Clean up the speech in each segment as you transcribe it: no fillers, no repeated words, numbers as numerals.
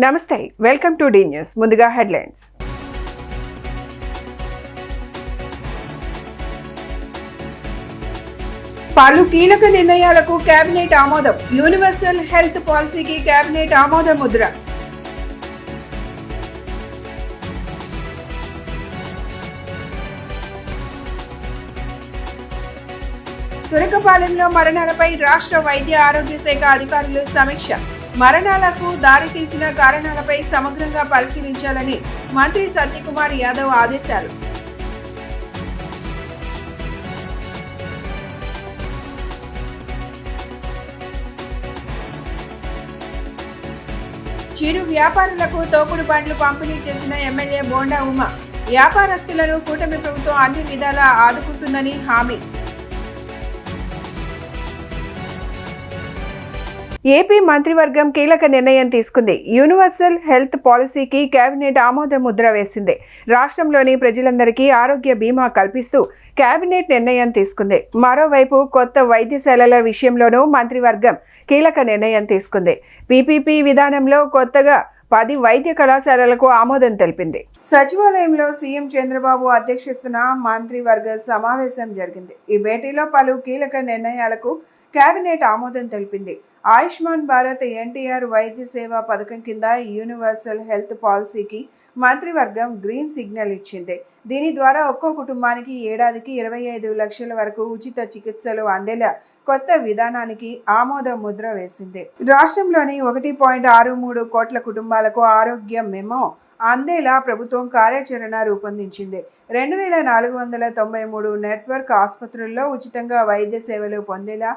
నమస్తే, welcome to D news. ముందుగా headlines. పలు కీలక నిర్ణయాలకు కేబినెట్ ఆమోదం. యూనివర్సల్ హెల్త్ పాలసీకి కేబినెట్ ఆమోద ముద్ర. తురకపాలెంలో మరణాలపై రాష్ట్ర వైద్య ఆరోగ్య శాఖ అధికారులు సమీక్ష. మరణాలకు దారితీసిన కారణాలపై సమగ్రంగా పరిశీలించాలని మంత్రి సత్యకుమార్ యాదవ్ ఆదేశాలు. చిరు వ్యాపారులకు తోపుడు బండ్లు పంపిణీ చేసిన ఎమ్మెల్యే బోండా ఉమ. వ్యాపారస్తులను కూటమి ప్రభుత్వం అన్ని విధాలా ఆదుకుంటుందని హామీ. ఏపీ మంత్రివర్గం కీలక నిర్ణయం తీసుకుంది. యూనివర్సల్ హెల్త్ పాలసీకి కేబినెట్ ఆమోద ముద్ర వేసింది. రాష్ట్రంలోని ప్రజలందరికీ ఆరోగ్య బీమా కల్పిస్తూ కేబినెట్ నిర్ణయం తీసుకుంది. మరోవైపు కొత్త వైద్యశాలల విషయంలోనూ మంత్రివర్గం కీలక నిర్ణయం తీసుకుంది. పీపీపీ విధానంలో కొత్తగా 10 వైద్య కళాశాలలకు ఆమోదం తెలిపింది. సచివాలయంలో సీఎం చంద్రబాబు అధ్యక్షతన మంత్రివర్గ సమావేశం జరిగింది. ఈ భేటీలో పలు కీలక నిర్ణయాలకు కేబినెట్ ఆమోదం తెలిపింది. ఆయుష్మాన్ భారత్ ఎన్టీఆర్ వైద్య సేవా పథకం కింద యూనివర్సల్ హెల్త్ పాలసీకి మంత్రివర్గం గ్రీన్ సిగ్నల్ ఇచ్చింది. దీని ద్వారా ఒక్కో కుటుంబానికి ఏడాదికి 25 లక్షల వరకు ఉచిత చికిత్సలు అందేలా కొత్త విధానానికి ఆమోద ముద్ర వేసింది. రాష్ట్రంలోని 1.63 కోట్ల కుటుంబాలకు ఆరోగ్య మెమో అందేలా ప్రభుత్వం కార్యాచరణ రూపొందించింది. 2493 నెట్వర్క్ ఆసుపత్రుల్లో ఉచితంగా వైద్య సేవలు పొందేలా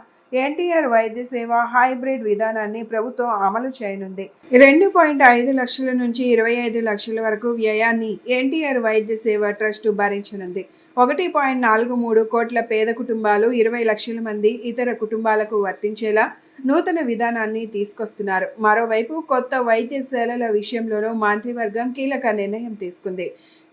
ఎన్టీఆర్ వైద్య సేవ హైబ్రిడ్ విధానాన్ని ప్రభుత్వం అమలు చేయనుంది. 2.5 లక్షల నుంచి 25 లక్షల వరకు వ్యయాన్ని ఎన్టీఆర్ వైద్య సేవ ట్రస్ట్ భరించనుంది. 1.43 కోట్ల పేద కుటుంబాలు 20 లక్షల మంది ఇతర కుటుంబాలకు వర్తించేలా నూతన విధానాన్ని తీసుకొస్తున్నారు. మరోవైపు కొత్త వైద్యశాలల విషయంలోనూ మంత్రివర్గం కీలక నిర్ణయం తీసుకుంది.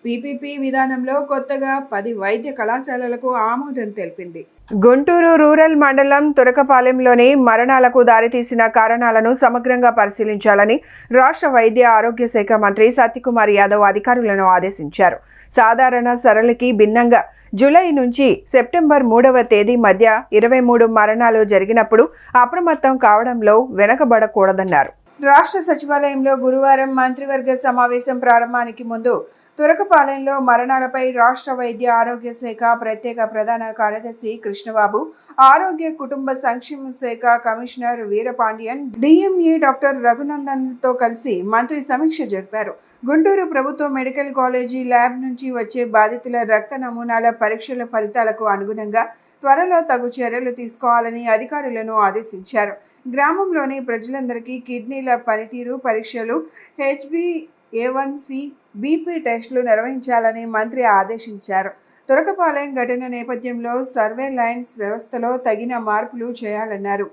పీపీపీ విధానంలో కొత్తగా 10 వైద్య కళాశాలలకు ఆమోదం తెలిపింది. గుంటూరు రూరల్ మండలం తురకపాలెంలోని మరణాలకు దారితీసిన కారణాలను సమగ్రంగా పరిశీలించాలని రాష్ట్ర వైద్య ఆరోగ్య శాఖ మంత్రి సత్యకుమార్ యాదవ్ అధికారులను ఆదేశించారు. సాధారణ సరళికి భిన్నంగా జూలై నుంచి సెప్టెంబర్ 3వ తేదీ మధ్య 23 మరణాలు జరిగినప్పుడు అప్రమత్తం కావడంలో వెనకబడకూడదన్నారు. రాష్ట్ర సచివాలయంలో గురువారం మంత్రివర్గ సమావేశం ప్రారంభానికి ముందు తురకపాలెంలో మరణాలపై రాష్ట్ర వైద్య ఆరోగ్య శాఖ ప్రత్యేక ప్రధాన కార్యదర్శి కృష్ణబాబు, ఆరోగ్య కుటుంబ సంక్షేమ శాఖ కమిషనర్ వీరపాండియన్, డిఎంఈ డాక్టర్ రఘునందన్తో కలిసి మంత్రి సమీక్ష జరిపారు. గుంటూరు ప్రభుత్వ మెడికల్ కాలేజీ ల్యాబ్ నుంచి వచ్చే బాధితుల రక్త నమూనాల పరీక్షల ఫలితాలకు అనుగుణంగా త్వరలో తగు చర్యలు తీసుకోవాలని అధికారులను ఆదేశించారు. గ్రామంలోని ప్రజలందరికీ కిడ్నీల పనితీరు పరీక్షలు, HbA1c, బీపీ టెస్టులు నిర్వహించాలని మంత్రి ఆదేశించారు. తురకపాలెం ఘటన నేపథ్యంలో సర్వేలైన్స్ వ్యవస్థలో తగిన మార్పులు చేయాలన్నారు.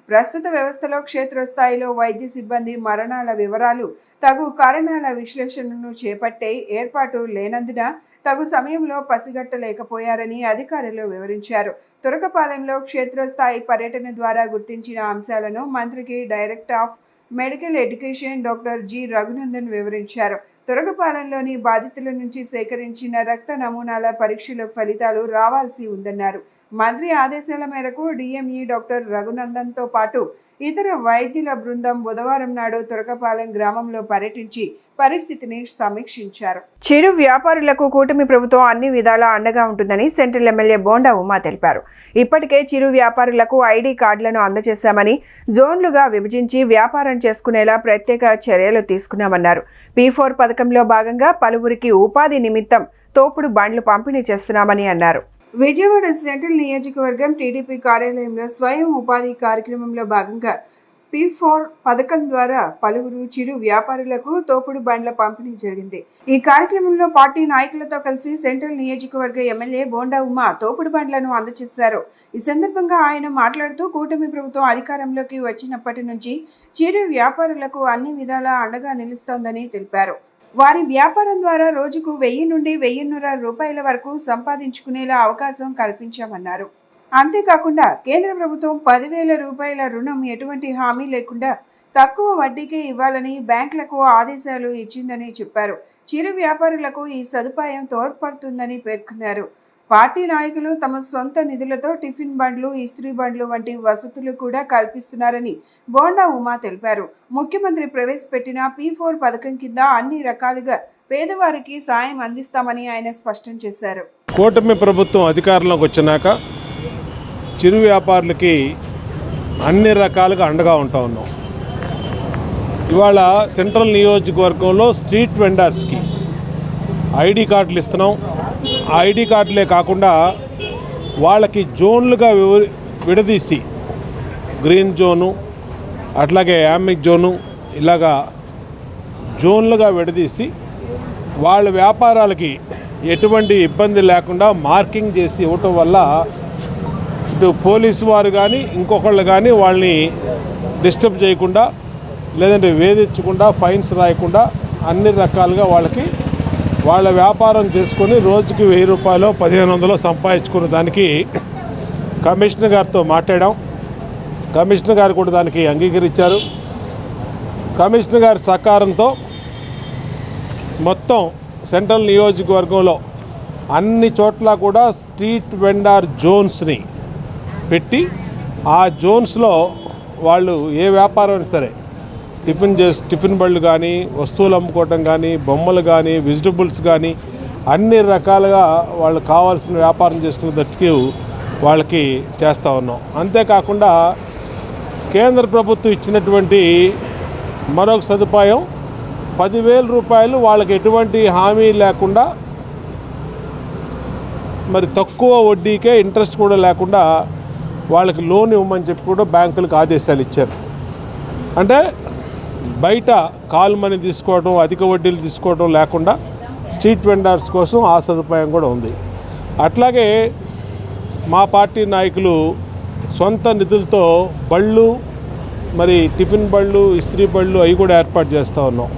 ప్రస్తుత వ్యవస్థలో క్షేత్రస్థాయిలో వైద్య సిబ్బంది మరణాల వివరాలు, తగు కారణాల విశ్లేషణను చేపట్టే ఏర్పాటు లేనందున తగు సమయంలో పసిగట్టలేకపోయారని అధికారులు వివరించారు. తురకపాలెంలో క్షేత్రస్థాయి పర్యటన ద్వారా గుర్తించిన అంశాలను మంత్రికి director of medical education doctor G Raghunandan వివరించారు. తురకపాలెంలోని బాధితుల నుంచి సేకరించిన రక్త నమూనాల పరీక్షల ఫలితాలు రావాల్సి ఉందన్నారు. మంత్రి ఆదేశాల మేరకు డిఎంఈ డాక్టర్ రఘునందన్తో పాటు ఇతర వైద్యుల బృందం బుధవారం నాడు తురకపాలెం గ్రామంలో పర్యటించి పరిస్థితిని సమీక్షించారు. చిరు వ్యాపారులకు కూటమి ప్రభుత్వం అన్ని విధాలా అండగా ఉంటుందని సెంట్రల్ ఎమ్మెల్యే బోండా ఉమా తెలిపారు. ఇప్పటికే చిరు వ్యాపారులకు ఐడి కార్డులను అందజేశామని, జోన్లుగా విభజించి వ్యాపారం చేసుకునేలా ప్రత్యేక చర్యలు తీసుకున్నామన్నారు. P4 పథకంలో భాగంగా పలువురికి ఉపాధి నిమిత్తం తోపుడు బండ్లు పంపిణీ చేస్తున్నామని అన్నారు. విజయవాడ సెంట్రల్ నియోజకవర్గం టీడీపీ కార్యాలయంలో స్వయం ఉపాధి కార్యక్రమంలో భాగంగా P4 పథకం ద్వారా పలువురు చిరు వ్యాపారులకు తోపుడు బండ్ల పంపిణీ జరిగింది. ఈ కార్యక్రమంలో పార్టీ నాయకులతో కలిసి సెంట్రల్ నియోజకవర్గ ఎమ్మెల్యే బోండా ఉమా తోపుడు బండ్లను అందజేశారు. ఈ సందర్భంగా ఆయన మాట్లాడుతూ కూటమి ప్రభుత్వం అధికారంలోకి వచ్చినప్పటి నుంచి చిరు వ్యాపారులకు అన్ని విధాలా అండగా నిలుస్తోందని తెలిపారు. వారి వ్యాపారం ద్వారా రోజుకు 1000 నుండి 1100 రూపాయల వరకు సంపాదించుకునేలా అవకాశం కల్పించామన్నారు. అంతేకాకుండా కేంద్ర ప్రభుత్వం 10,000 రూపాయల రుణం ఎటువంటి హామీ లేకుండా తక్కువ వడ్డీకే ఇవ్వాలని బ్యాంకులకు ఆదేశాలు ఇచ్చిందని చెప్పారు. చిరు వ్యాపారులకు ఈ సదుపాయం తోడ్పడుతుందని పేర్కొన్నారు. పార్టీ నాయకులు తమ సొంత నిధులతో టిఫిన్ బండ్లు, ఇస్త్రీ బండ్లు వంటి వసతులు కూడా కల్పిస్తున్నారని బోండా ఉమా తెలిపారు. ముఖ్యమంత్రి ప్రవేశపెట్టిన P4 పథకం కింద అన్ని రకాలుగా పేదవారికి సాయం అందిస్తామని ఆయన స్పష్టం చేశారు. కూటమి ప్రభుత్వం అధికారంలోకి వచ్చినాక చిరు వ్యాపారులకి అన్ని రకాలుగా అండగా ఉంటా ఉన్నాం. ఇవాళ సెంట్రల్ నియోజకవర్గంలో స్ట్రీట్ వెండర్స్కి ఐడి కార్డులు ఇస్తున్నాం. ఆ ఐడి కార్డులే కాకుండా వాళ్ళకి జోన్లుగా విడదీసి గ్రీన్ జోను, అట్లాగే యామిక్ జోను, ఇలాగా జోన్లుగా విడదీసి వాళ్ళ వ్యాపారాలకి ఎటువంటి ఇబ్బంది లేకుండా మార్కింగ్ చేసి ఇవ్వటం వల్ల ఇటు పోలీసు వారు కానీ ఇంకొకళ్ళు కానీ వాళ్ళని డిస్టర్బ్ చేయకుండా, లేదంటే వేధించకుండా, ఫైన్స్ రాయకుండా అన్ని రకాలుగా వాళ్ళకి వాళ్ళ వ్యాపారం చేసుకొని రోజుకి 1000 రూపాయలు 1500 సంపాదించుకున్న దానికి కమిషనర్ గారితో మాట్లాడాం. కమిషనర్ గారు కూడా దానికి అంగీకరించారు. కమిషనర్ గారి సహకారంతో మొత్తం సెంట్రల్ నియోజకవర్గంలో అన్ని చోట్ల కూడా స్ట్రీట్ వెండర్ జోన్స్ని పెట్టి ఆ జోన్స్లో వాళ్ళు ఏ వ్యాపారం అయినా సరే టిఫిన్ బళ్ళు కానీ, వస్తువులు అమ్ముకోవటం కానీ, బొమ్మలు కానీ, వెజిటబుల్స్ కానీ అన్ని రకాలుగా వాళ్ళు కావాల్సిన వ్యాపారం చేసుకునేటట్టుకు వాళ్ళకి చేస్తూ ఉన్నాం. అంతేకాకుండా కేంద్ర ప్రభుత్వం ఇచ్చినటువంటి మరొక సదుపాయం 10,000 రూపాయలు వాళ్ళకి ఎటువంటి హామీ లేకుండా మరి తక్కువ వడ్డీకే ఇంట్రెస్ట్ కూడా లేకుండా వాళ్ళకి లోన్ ఇవ్వమని చెప్పి కూడా బ్యాంకులకు ఆదేశాలు ఇచ్చారు. అంటే బయట కాల్ మనీ తీసుకోవడం, అధిక వడ్డీలు తీసుకోవడం లేకుండా స్ట్రీట్ వెండర్స్ కోసం ఆ సదుపాయం కూడా ఉంది. అట్లాగే మా పార్టీ నాయకులు సొంత నిధులతో బళ్ళు, మరి టిఫిన్ బళ్ళు, ఇస్త్రీ బళ్ళు అవి కూడా ఏర్పాటు చేస్తూ ఉన్నాం.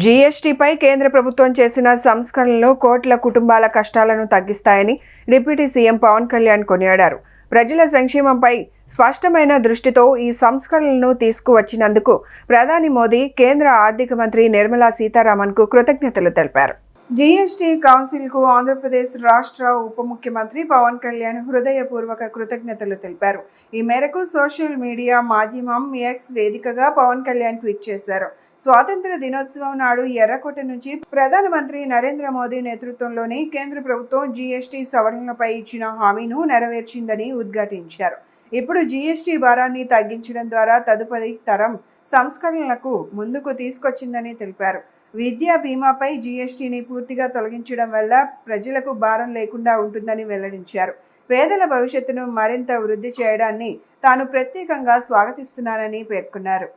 జీఎస్టీపై కేంద్ర ప్రభుత్వం చేసిన సంస్కరణలు కోట్ల కుటుంబాల కష్టాలను తగ్గిస్తాయని డిప్యూటీ సీఎం పవన్ కళ్యాణ్ కొనియాడారు. ప్రజల సంక్షేమంపై స్పష్టమైన దృష్టితో ఈ సంస్కరణలను తీసుకువచ్చినందుకు ప్రధాని మోదీ, కేంద్ర ఆర్థిక మంత్రి నిర్మలా సీతారామన్కు కృతజ్ఞతలు తెలిపారు. జీఎస్టీ కౌన్సిల్కు ఆంధ్రప్రదేశ్ రాష్ట్ర ఉప ముఖ్యమంత్రి పవన్ కళ్యాణ్ హృదయపూర్వక కృతజ్ఞతలు తెలిపారు. ఈ మేరకు సోషల్ మీడియా మాధ్యమం ఎక్స్ వేదికగా పవన్ కళ్యాణ్ ట్వీట్ చేశారు. స్వాతంత్ర దినోత్సవం నాడు ఎర్రకోట నుంచి ప్రధానమంత్రి నరేంద్ర మోదీ నేతృత్వంలోని కేంద్ర ప్రభుత్వం జీఎస్టీ సవరణలపై ఇచ్చిన హామీను నెరవేర్చిందని ఉద్ఘాటించారు. ఇప్పుడు జీఎస్టీ భారాన్ని తగ్గించడం ద్వారా తదుపరి తరం సంస్కరణలకు ముందుకు తీసుకొచ్చిందని తెలిపారు. విద్యా బీమాపై జీఎస్టీని పూర్తిగా తొలగించడం వల్ల ప్రజలకు భారం లేకుండా ఉంటుందని వెల్లడించారు. పేదల భవిష్యత్తును మరింత వృద్ధి చేయడాన్ని తాను ప్రత్యేకంగా స్వాగతిస్తున్నానని పేర్కొన్నారు.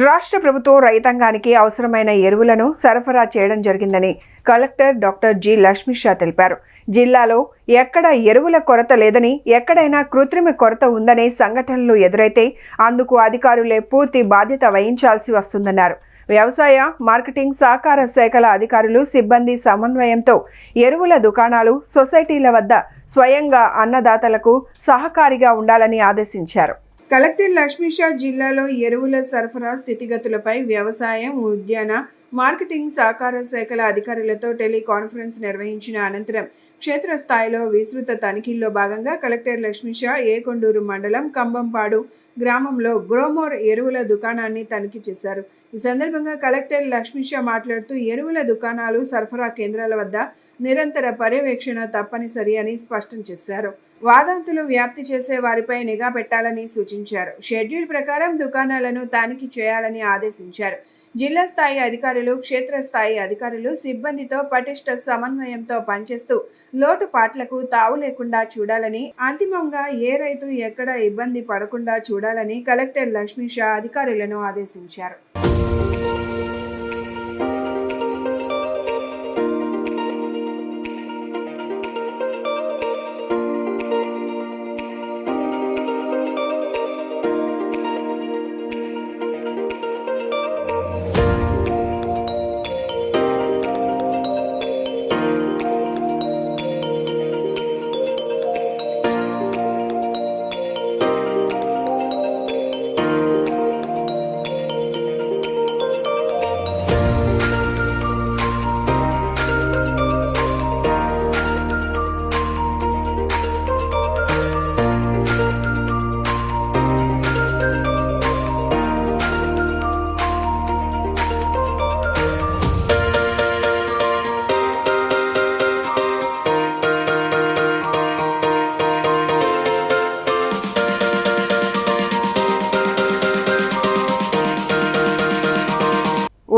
రాష్ట్ర ప్రభుత్వం రైతాంగానికి అవసరమైన ఎరువులను సరఫరా చేయడం జరిగిందని కలెక్టర్ డాక్టర్ జి లక్ష్మీషా తెలిపారు. జిల్లాలో ఎక్కడ ఎరువుల కొరత లేదని, ఎక్కడైనా కృత్రిమ కొరత ఉందనే సంఘటనలు ఎదురైతే అందుకు అధికారులే పూర్తి బాధ్యత వహించాల్సి వస్తుందన్నారు. వ్యవసాయ, మార్కెటింగ్, సహకార శాఖల అధికారులు, సిబ్బంది సమన్వయంతో ఎరువుల దుకాణాలు, సొసైటీల వద్ద స్వయంగా అన్నదాతలకు సహకారిగా ఉండాలని ఆదేశించారు. కలెక్టర్ లక్ష్మీషా జిల్లాలో ఎరువుల సరఫరా స్థితిగతులపై వ్యవసాయం, ఉద్యాన, మార్కెటింగ్, సహకార శాఖల అధికారులతో టెలికాన్ఫరెన్స్ నిర్వహించిన అనంతరం క్షేత్రస్థాయిలో విస్తృత తనిఖీల్లో భాగంగా కలెక్టర్ లక్ష్మీషా ఏకొండూరు మండలం కంబంపాడు గ్రామంలో గ్రోమోర్ ఎరువుల దుకాణాన్ని తనిఖీ చేశారు. ఈ సందర్భంగా కలెక్టర్ లక్ష్మీషా మాట్లాడుతూ ఎరువుల దుకాణాలు, సరఫరా కేంద్రాల వద్ద నిరంతర పర్యవేక్షణ తప్పనిసరి అని స్పష్టం చేశారు. వాదాంతులు వ్యాప్తి చేసే వారిపై నిఘా పెట్టాలని సూచించారు. షెడ్యూల్ ప్రకారం దుకాణాలను తనిఖీ చేయాలని ఆదేశించారు. జిల్లా స్థాయి అధికారులు, క్షేత్రస్థాయి అధికారులు సిబ్బందితో పటిష్ట సమన్వయంతో పనిచేస్తూ లోటుపాట్లకు తావు లేకుండా చూడాలని, అంతిమంగా ఏ రైతు ఎక్కడ ఇబ్బంది పడకుండా చూడాలని కలెక్టర్ లక్ష్మీషా అధికారులను ఆదేశించారు.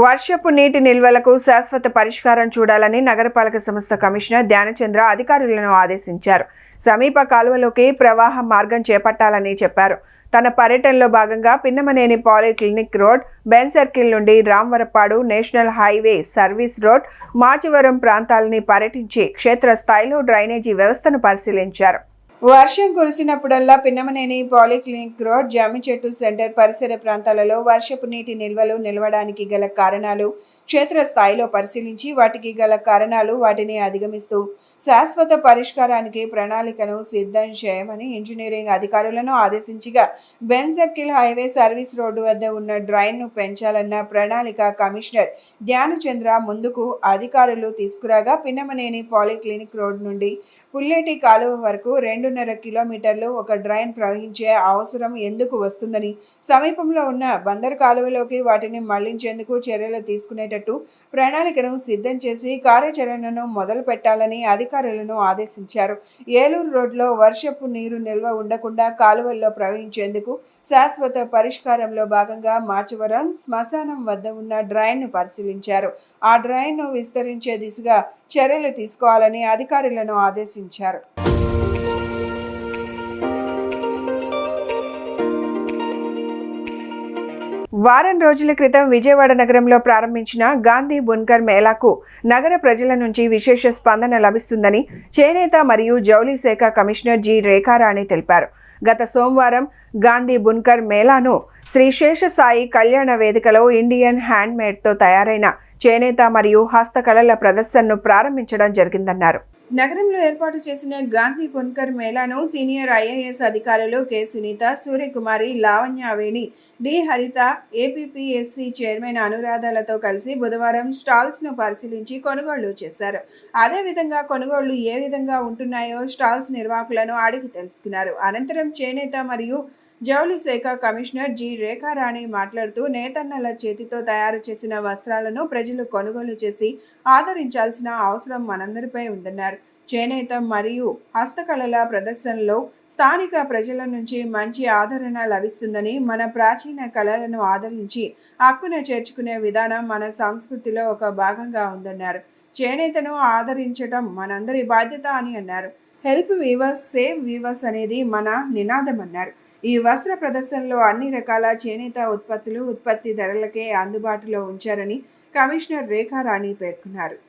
వర్షపు నీటి నిల్వలకు శాశ్వత పరిష్కారం చూడాలని నగరపాలక సంస్థ కమిషనర్ ధ్యానచంద్ర అధికారులను ఆదేశించారు. సమీప కాలువలోకి ప్రవాహ మార్గం చేపట్టాలని చెప్పారు. తన పర్యటనలో భాగంగా Pinnamaneni polyclinic road, Ben circle నుండి Ramavarapadu national highway service road, Machavaram ప్రాంతాలని పర్యటించి క్షేత్రస్థాయిలో డ్రైనేజీ వ్యవస్థను పరిశీలించారు. వర్షం కురిసినప్పుడల్లా Pinnamaneni polyclinic road, Jamichettu centre పరిసర ప్రాంతాలలో వర్షపు నీటి నిల్వలు నిలవడానికి గల కారణాలు క్షేత్రస్థాయిలో పరిశీలించి వాటికి గల కారణాలు, వాటిని అధిగమిస్తూ శాశ్వత పరిష్కారానికి ప్రణాళికను సిద్ధం చేయమని ఇంజనీరింగ్ అధికారులను ఆదేశించగా, Ben circle highway service road వద్ద ఉన్న డ్రైన్ను పెంచాలన్న ప్రణాళిక కమిషనర్ ధ్యానచంద్ర ముందుకు అధికారులు తీసుకురాగా, పిన్నమనేని పాలిక్లినిక్ రోడ్ నుండి పుల్లేటి కాలువ వరకు 2.5 కిలోమీటర్లు ఒక డ్రైన్ ప్రవహించే అవసరం ఎందుకు వస్తుందని, సమీపంలో ఉన్న బందర్ కాలువలోకి వాటిని మళ్లించేందుకు చర్యలు తీసుకునేటట్టు ప్రణాళికను సిద్ధం చేసి కార్యాచరణను మొదలు పెట్టాలని అధికారులను ఆదేశించారు. ఏలూరు రోడ్లో వర్షపు నీరు నిల్వ ఉండకుండా కాలువల్లో ప్రవహించేందుకు శాశ్వత పరిష్కారంలో భాగంగా మాచవరం శ్మశానం వద్ద ఉన్న డ్రైన్ను పరిశీలించారు. ఆ డ్రైన్ను విస్తరించే దిశగా చర్యలు తీసుకోవాలని అధికారులను ఆదేశించారు. వారం రోజుల క్రితం విజయవాడ నగరంలో ప్రారంభించిన గాంధీ బున్కర్ మేళాకు నగర ప్రజల నుంచి విశేష స్పందన లభిస్తుందని చేనేత మరియు జౌళి శాఖ కమిషనర్ జి రేఖారాణి తెలిపారు. గత సోమవారం గాంధీ బున్కర్ మేళాను శ్రీ శేషసాయి కళ్యాణ వేదికలో ఇండియన్ హ్యాండ్మేడ్తో తయారైన చేనేత మరియు హస్తకళల ప్రదర్శనను ప్రారంభించడం జరిగిందన్నారు. నగరంలో ఏర్పాటు చేసిన గాంధీ బున్కర్ మేళాను సీనియర్ ఐఏఎస్ అధికారులు కె సునీత, సూర్యకుమారి, లావణ్యవేణి, డి హరిత, ఏపీపీఎస్సీ చైర్మన్ అనురాధలతో కలిసి బుధవారం స్టాల్స్ను పరిశీలించి కొనుగోళ్లు చేశారు. అదేవిధంగా కొనుగోళ్లు ఏ విధంగా ఉంటున్నాయో స్టాల్స్ నిర్వాహకులను అడిగి తెలుసుకున్నారు. అనంతరం చేనేత మరియు జౌళి శాఖ కమిషనర్ జి రేఖారాణి మాట్లాడుతూ, నేతన్నల చేతితో తయారు చేసిన వస్త్రాలను ప్రజలు కొనుగోలు చేసి ఆదరించాల్సిన అవసరం మనందరిపై ఉందన్నారు. చేనేత మరియు హస్తకళల ప్రదర్శనలో స్థానిక ప్రజల నుంచి మంచి ఆదరణ లభిస్తుందని, మన ప్రాచీన కళలను ఆదరించి హక్కున చేర్చుకునే విధానం మన సంస్కృతిలో ఒక భాగంగా ఉందన్నారు. చేనేతను ఆదరించడం మనందరి బాధ్యత అని అన్నారు. హెల్ప్ వీవర్స్, సేవ్ వీవర్స్ అనేది మన నినాదమన్నారు. ఈ వస్త్ర ప్రదర్శనలో అన్ని రకాల చేనేత ఉత్పత్తులు ఉత్పత్తి ధరలకే అందుబాటులో ఉంచారని కమిషనర్ రేఖారాణి పేర్కొన్నారు.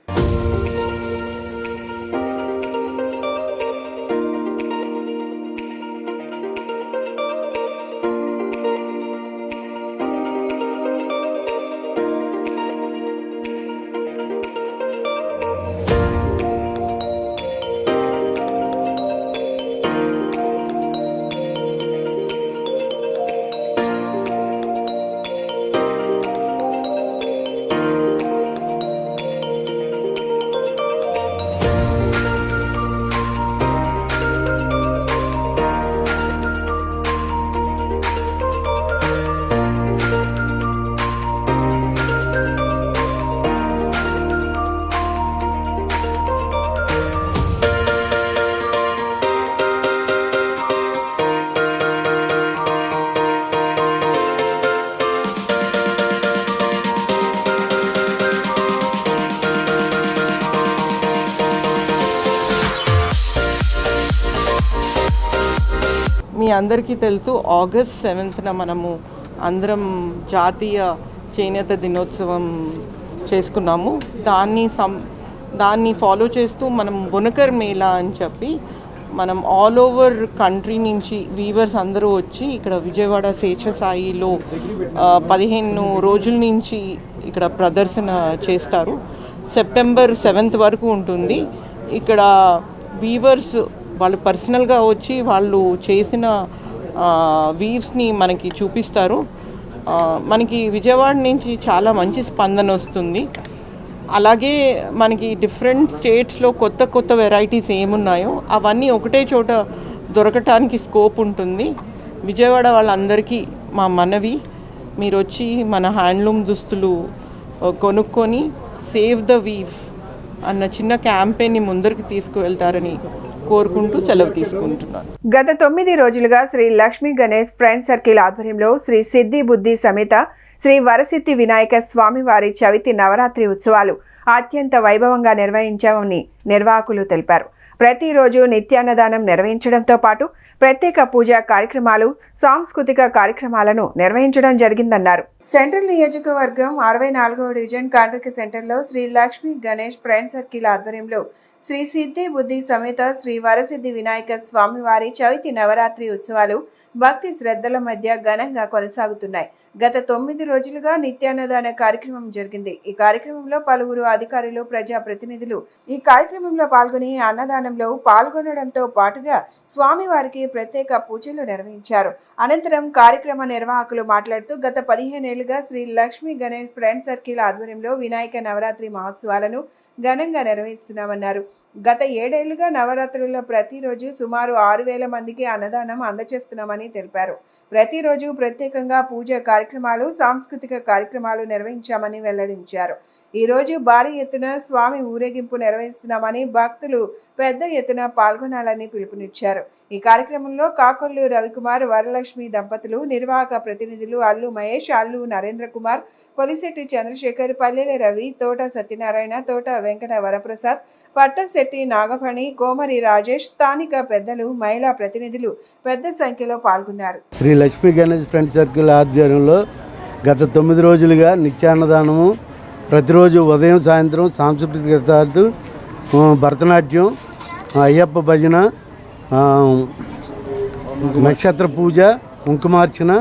అందరికీ తెలుసు ఆగస్ట్ 7న మనము అందరం జాతీయ చేనేత దినోత్సవం చేసుకున్నాము. దాన్ని ఫాలో చేస్తూ మనం బునకర్ మేళా అని చెప్పి మనం ఆల్ ఓవర్ కంట్రీ నుంచి వీవర్స్ అందరూ వచ్చి ఇక్కడ విజయవాడ శేషసాయిలో 15 రోజుల నుంచి ఇక్కడ ప్రదర్శన చేస్తారు. సెప్టెంబర్ 7th వరకు ఉంటుంది. ఇక్కడ వీవర్స్ వాళ్ళు పర్సనల్గా వచ్చి వాళ్ళు చేసిన వీవ్స్ని మనకి చూపిస్తారు. మనకి విజయవాడ నుంచి చాలా మంచి స్పందన వస్తుంది. అలాగే మనకి డిఫరెంట్ స్టేట్స్లో కొత్త వెరైటీస్ ఏమున్నాయో అవన్నీ ఒకటే చోట దొరకటానికి స్కోప్ ఉంటుంది. విజయవాడ వాళ్ళందరికీ మా మనవి, మీరు వచ్చి మన హ్యాండ్లూమ్ దుస్తులు కొనుక్కొని సేవ్ ద వీవ్ అన్న చిన్న క్యాంపెయిన్ని ముందరికి తీసుకువెళ్తారని కోరుకుంటూ సెలవు తీసుకుంటున్నాను. గత 9 రోజులుగా శ్రీ లక్ష్మీ గణేష్ ఫ్రెండ్ సర్కిల్ ఆధ్వర్యంలో శ్రీ సిద్ధి బుద్ధి సమేత శ్రీ వరసిద్ధి వినాయక స్వామివారి చవితి నవరాత్రి ఉత్సవాలు అత్యంత వైభవంగా నిర్వహించామని నిర్వాహకులు తెలిపారు. ప్రతిరోజు నిత్యాన్నదానం నిర్వహించడంతో పాటు ప్రత్యేక పూజా కార్యక్రమాలు, సాంస్కృతిక కార్యక్రమాలను నిర్వహించడం జరిగిందన్నారు. సెంట్రల్ నియోజకవర్గం 64వ డివిజన్ కాండ్రిక సెంటర్లో శ్రీ లక్ష్మీ గణేష్ ఫ్రెండ్ సర్కిల్ ఆధ్వర్యంలో శ్రీ సిద్ధి బుద్ధి సమేత శ్రీ వరసిద్ధి వినాయక స్వామివారి చవితి నవరాత్రి ఉత్సవాలు భక్తి శ్రద్ధల మధ్య ఘనంగా కొనసాగుతున్నాయి. గత 9 రోజులుగా నిత్యాన్నదాన కార్యక్రమం జరిగింది. ఈ కార్యక్రమంలో పలువురు అధికారులు, ప్రజా ప్రతినిధులు ఈ కార్యక్రమంలో పాల్గొని అన్నదానంలో పాల్గొనడంతో పాటుగా స్వామివారికి ప్రత్యేక పూజలు నిర్వహించారు. అనంతరం కార్యక్రమ నిర్వాహకులు మాట్లాడుతూ గత 15 ఏళ్లుగా శ్రీ లక్ష్మీ గణేష్ ఫ్రెండ్ సర్కిల్ ఆధ్వర్యంలో వినాయక నవరాత్రి మహోత్సవాలను ఘనంగా నిర్వహిస్తున్నామన్నారు. గత 7 ఏళ్లుగా నవరాత్రుల్లో ప్రతిరోజు సుమారు 6,000 మందికి అన్నదానం అందజేస్తున్నామని తెలిపారు. ప్రతిరోజు ప్రత్యేకంగా పూజా కార్యక్రమాలు, సాంస్కృతిక కార్యక్రమాలు నిర్వహించామని వెల్లడించారు. ఈ రోజు భారీ ఎత్తున స్వామి ఊరేగింపు నిర్వహిస్తున్నామని భక్తులు పెద్ద ఎత్తున పాల్గొనాలని పిలుపునిచ్చారు. ఈ కార్యక్రమంలో కాకొల్లు రవికుమార్, వరలక్ష్మి దంపతులు, నిర్వాహక ప్రతినిధులు అల్లు మహేష్, అల్లు నరేంద్ర కుమార్, పొలిశెట్టి చంద్రశేఖర్, పల్లెల రవి, తోట సత్యనారాయణ, తోట వెంకట వరప్రసాద్, పట్టశెట్టి నాగఫణి, కోమరి రాజేష్, స్థానిక పెద్దలు, మహిళా ప్రతినిధులు పెద్ద సంఖ్యలో పాల్గొన్నారు. శ్రీ లక్ష్మీ గణేష్ ఫ్రెండ్ సర్కిల్ ఆధ్వర్యంలో గత 9 రోజులుగా నిత్యాన్నదానము, ప్రతిరోజు ఉదయం సాయంత్రం సాంస్కృతిక గీతాలు, భరతనాట్యం, అయ్యప్ప భజన, నక్షత్ర పూజ, కుంకుమార్చన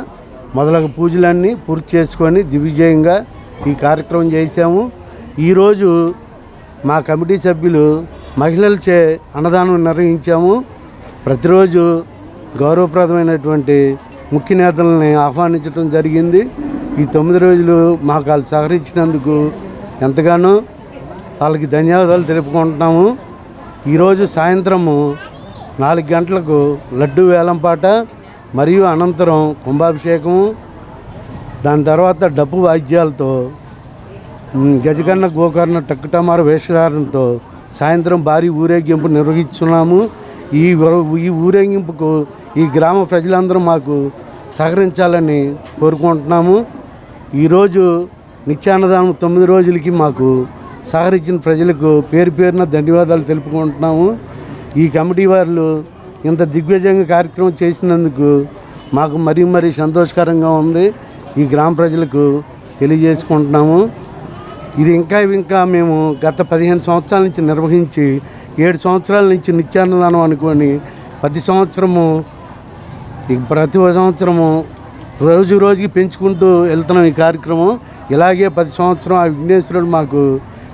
మొదలగు పూజలన్నీ పూర్తి చేసుకొని దిగ్విజయంగా ఈ కార్యక్రమం చేశాము. ఈరోజు మా కమిటీ సభ్యులు మహిళలచే అన్నదానం నిర్వహించాము. ప్రతిరోజు గౌరవప్రదమైనటువంటి ముఖ్య నేతలని ఆహ్వానించడం జరిగింది. ఈ 9 రోజులు మాకు వాళ్ళు సహకరించినందుకు ఎంతగానో వాళ్ళకి ధన్యవాదాలు తెలుపుకుంటున్నాము. ఈరోజు సాయంత్రము 4 గంటలకు లడ్డు వేలంపాట మరియు అనంతరం కుంభాభిషేకము, దాని తర్వాత డప్పు వాయిద్యాలతో గజకన్న గోకర్ణ టక్కుటమార వేషధారణతో సాయంత్రం భారీ ఊరేగింపు నిర్వహిస్తున్నాము. ఈ ఊరేగింపుకు ఈ గ్రామ ప్రజలందరూ మాకు సహకరించాలని కోరుకుంటున్నాము. ఈరోజు నిత్యాన్నదానం 9 రోజులకి మాకు సహకరించిన ప్రజలకు పేరు పేరున ధన్యవాదాలు తెలుపుకుంటున్నాము. ఈ కమిటీ వాళ్ళు ఇంత దిగ్విజయంగా కార్యక్రమం చేసినందుకు మాకు మరీ సంతోషకరంగా ఉంది. ఈ గ్రామ ప్రజలకు తెలియజేసుకుంటున్నాము. ఇది ఇంకా మేము గత 15 సంవత్సరాల నుంచి నిర్వహించి 7 సంవత్సరాల నుంచి నిత్యాన్నదానం అనుకొని ప్రతి సంవత్సరము రోజుకి పెంచుకుంటూ వెళ్తున్నాం. ఈ కార్యక్రమం ఇలాగే 10 సంవత్సరం ఆ విఘ్నేశ్వరుడు మాకు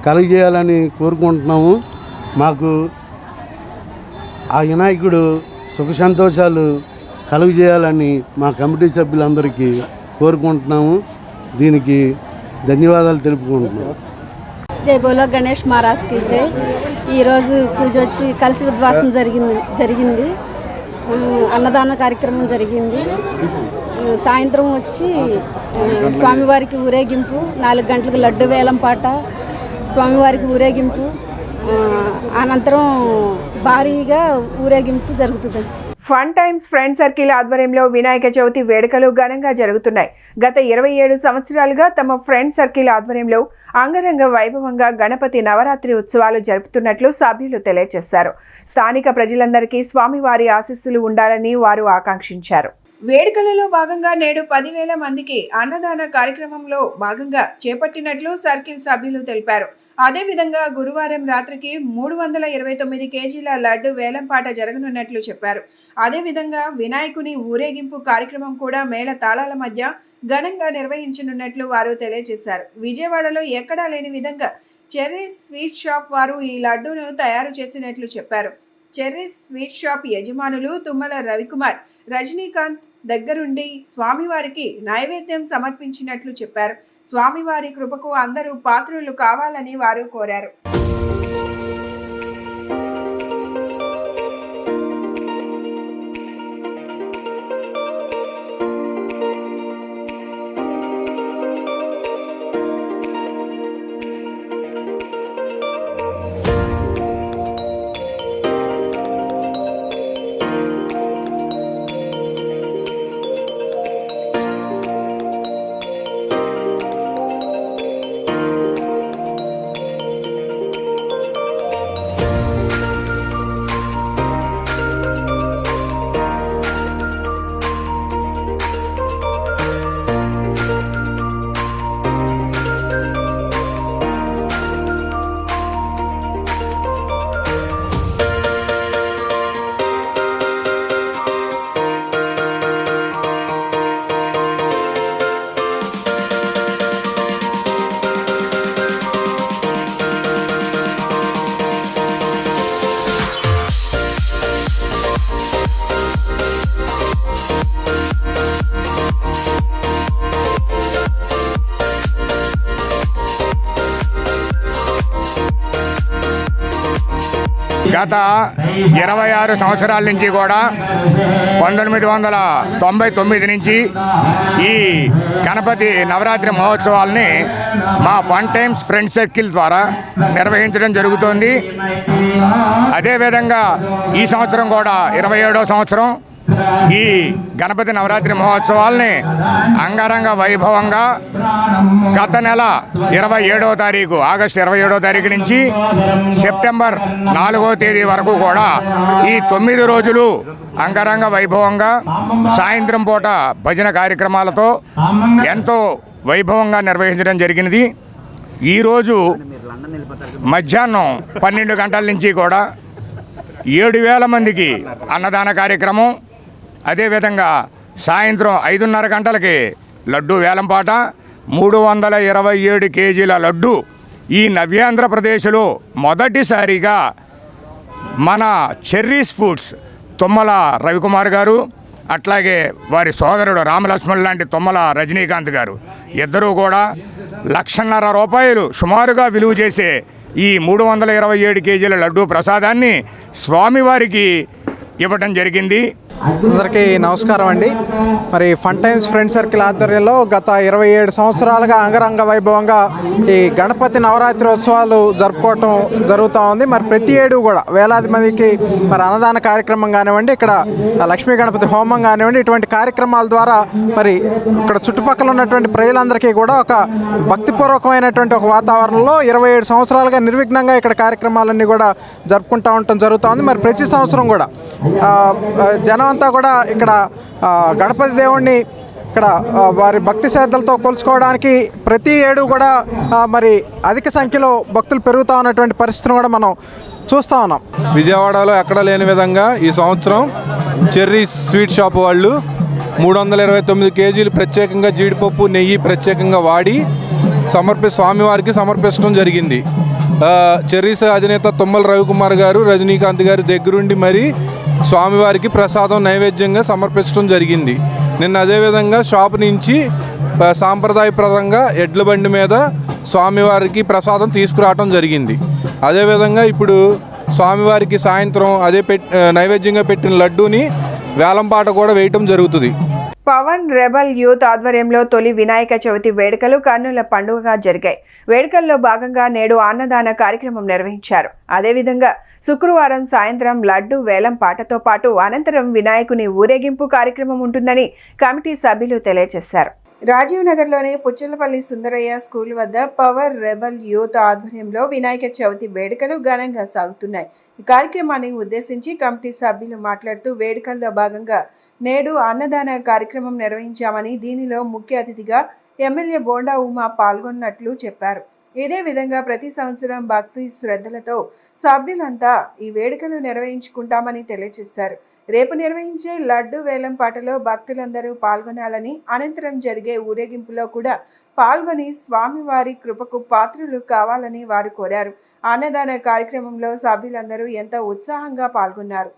కలుగజేయాలని కోరుకుంటున్నాము. మాకు ఆ వినాయకుడు సుఖ సంతోషాలు కలుగజేయాలని మా కమిటీ సభ్యులందరికీ కోరుకుంటున్నాము. దీనికి ధన్యవాదాలు తెలుపుకుంటున్నాము. జై బోలో గణేష్ మహారాజ్కి జై. ఈరోజు పూజ వచ్చి కలిసి ఉద్వాసం జరిగింది. అన్నదాన కార్యక్రమం జరిగింది. సాయంత్రం వచ్చి స్వామివారికి ఊరేగింపు, 4 గంటలకు లడ్డు వేలం పాట, స్వామివారికి ఊరేగింపు, అనంతరం భారీగా ఊరేగింపు జరుగుతుంది. ఫన్ టైమ్స్ ఫ్రెండ్ సర్కిల్ ఆధ్వర్యంలో వినాయక చవితి వేడుకలు ఘనంగా జరుగుతున్నాయి. గత 27 సంవత్సరాలుగా తమ ఫ్రెండ్ సర్కిల్ ఆధ్వర్యంలో అంగరంగ వైభవంగా గణపతి నవరాత్రి ఉత్సవాలు జరుపుతున్నట్లు సభ్యులు తెలియజేశారు. స్థానిక ప్రజలందరికీ స్వామివారి ఆశీస్సులు ఉండాలని వారు ఆకాంక్షించారు. వేడుకలలో భాగంగా నేడు 10,000 మందికి అన్నదాన కార్యక్రమంలో భాగంగా చేపట్టినట్లు సర్కిల్ సభ్యులు తెలిపారు. అదేవిధంగా గురువారం రాత్రికి 329 కేజీల లడ్డు వేలంపాట జరగనున్నట్లు చెప్పారు. అదేవిధంగా వినాయకుని ఊరేగింపు కార్యక్రమం కూడా మేళ తాళాల మధ్య ఘనంగా నిర్వహించనున్నట్లు వారు తెలియజేశారు. విజయవాడలో ఎక్కడా లేని విధంగా చెర్రీ స్వీట్ షాప్ వారు ఈ లడ్డూను తయారు చేసినట్లు చెప్పారు. చెర్రీ స్వీట్ షాప్ యజమానులు తుమ్మల రవికుమార్ రజనీకాంత్ దగ్గరుండి స్వామివారికి నైవేద్యం సమర్పించినట్లు చెప్పారు. స్వామివారి కృపకు అందరూ పాత్రులు కావాలని వారు కోరారు. గత 26 సంవత్సరాల నుంచి కూడా 1999 నుంచి ఈ గణపతి నవరాత్రి మహోత్సవాల్ని మా ఫన్ టైమ్స్ ఫ్రెండ్ సర్కిల్ ద్వారా నిర్వహించడం జరుగుతోంది. అదేవిధంగా ఈ సంవత్సరం కూడా 27వ సంవత్సరం ఈ గణపతి నవరాత్రి మహోత్సవాల్ని అంగరంగ వైభవంగా గత నెల 27వ తారీఖు ఆగస్టు 27వ తారీఖు నుంచి సెప్టెంబర్ 4వ తేదీ వరకు కూడా ఈ 9 రోజులు అంగరంగ వైభవంగా సాయంత్రం పూట భజన కార్యక్రమాలతో ఎంతో వైభవంగా నిర్వహించడం జరిగినది. ఈరోజు మధ్యాహ్నం 12 గంటల నుంచి కూడా 7,000 మందికి అన్నదాన కార్యక్రమం, అదేవిధంగా సాయంత్రం 5:30 గంటలకి లడ్డు వేలంపాట 327 కేజీల లడ్డు ఈ నవ్యాంధ్రప్రదేశ్లో మొదటిసారిగా మన చెర్రీస్ ఫుడ్స్ తుమ్మల రవికుమార్ గారు, అట్లాగే వారి సోదరుడు రామలక్ష్మణ్ లాంటి తుమ్మల రజనీకాంత్ గారు ఇద్దరూ కూడా 1,50,000 రూపాయలు సుమారుగా విలువ చేసే ఈ 327 కేజీల లడ్డు ప్రసాదాన్ని స్వామివారికి ఇవ్వటం జరిగింది. అందరికీ నమస్కారం అండి. మరి ఫన్ టైమ్స్ ఫ్రెండ్ సర్కిల్ ఆధ్వర్యంలో గత 27 సంవత్సరాలుగా అంగరంగ వైభవంగా ఈ గణపతి నవరాత్రి ఉత్సవాలు జరుపుకోవటం జరుగుతూ ఉంది. మరి ప్రతి ఏడు కూడా వేలాది మందికి మరి అన్నదాన కార్యక్రమం కానివ్వండి, ఇక్కడ లక్ష్మీ గణపతి హోమం కానివ్వండి, ఇటువంటి కార్యక్రమాల ద్వారా మరి ఇక్కడ చుట్టుపక్కల ఉన్నటువంటి ప్రజలందరికీ కూడా ఒక భక్తిపూర్వకమైనటువంటి ఒక వాతావరణంలో 27 సంవత్సరాలుగా నిర్విఘ్నంగా ఇక్కడ కార్యక్రమాలన్నీ కూడా జరుపుకుంటూ ఉండటం జరుగుతూ ఉంది. మరి ప్రతి సంవత్సరం కూడా జనం అంతా కూడా ఇక్కడ గణపతి దేవుణ్ణి ఇక్కడ వారి భక్తి శ్రద్ధలతో కొలుచుకోవడానికి ప్రతి ఏడు కూడా మరి అధిక సంఖ్యలో భక్తులు పెరుగుతూ ఉన్నటువంటి పరిస్థితిని కూడా మనం చూస్తూ ఉన్నాం. విజయవాడలో ఎక్కడ లేని విధంగా ఈ సంవత్సరం చెర్రీ స్వీట్ షాప్ వాళ్ళు 329 కేజీలు ప్రత్యేకంగా జీడిపప్పు నెయ్యి ప్రత్యేకంగా వాడి స్వామివారికి సమర్పించడం జరిగింది. చెర్రీస్ అధినేత తుమ్మల రవికుమార్ గారు, రజనీకాంత్ గారు దగ్గరుండి మరి స్వామివారికి ప్రసాదం నైవేద్యంగా సమర్పించడం జరిగింది. నిన్న అదేవిధంగా షాప్ నుంచి సాంప్రదాయప్రదంగా ఎడ్ల బండి మీద స్వామివారికి ప్రసాదం తీసుకురావడం జరిగింది. అదేవిధంగా ఇప్పుడు స్వామివారికి సాయంత్రం నైవేద్యంగా పెట్టిన లడ్డూని వేలంపాట కూడా వేయటం జరుగుతుంది. పవన్ రెబల్ యూత్ ఆధ్వర్యంలో తొలి వినాయక చవితి వేడుకలు కన్నుల పండుగగా జరిగాయి. వేడుకల్లో భాగంగా నేడు అన్నదాన కార్యక్రమం నిర్వహించారు. అదేవిధంగా శుక్రవారం సాయంత్రం లడ్డు వేలం పాటతో పాటు అనంతరం వినాయకుని ఊరేగింపు కార్యక్రమం ఉంటుందని కమిటీ సభ్యులు తెలియజేశారు. రాజీవ్ నగర్లోని పుచ్చలపల్లి సుందరయ్య స్కూల్ వద్ద పవర్ రెబల్ యూత్ ఆధ్వర్యంలో వినాయక చవితి వేడుకలు ఘనంగా సాగుతున్నాయి. ఈ కార్యక్రమాన్ని ఉద్దేశించి కమిటీ సభ్యులు మాట్లాడుతూ వేడుకల్లో భాగంగా నేడు అన్నదాన కార్యక్రమం నిర్వహించామని, దీనిలో ముఖ్య అతిథిగా ఎమ్మెల్యే బోండా ఉమా పాల్గొన్నట్లు చెప్పారు. ఇదే విధంగా ప్రతి సంవత్సరం భక్తి శ్రద్ధలతో సభ్యులంతా ఈ వేడుకలు నిర్వహించుకుంటామని తెలియజేశారు. రేపు నిర్వహించే లడ్డు వేలం పాటలో భక్తులందరూ పాల్గొనాలని, అనంతరం జరిగే ఊరేగింపులో కూడా పాల్గొని స్వామివారి కృపకు పాత్రులు కావాలని వారు కోరారు. అన్నదాన కార్యక్రమంలో సభ్యులందరూ ఎంతో ఉత్సాహంగా పాల్గొన్నారు.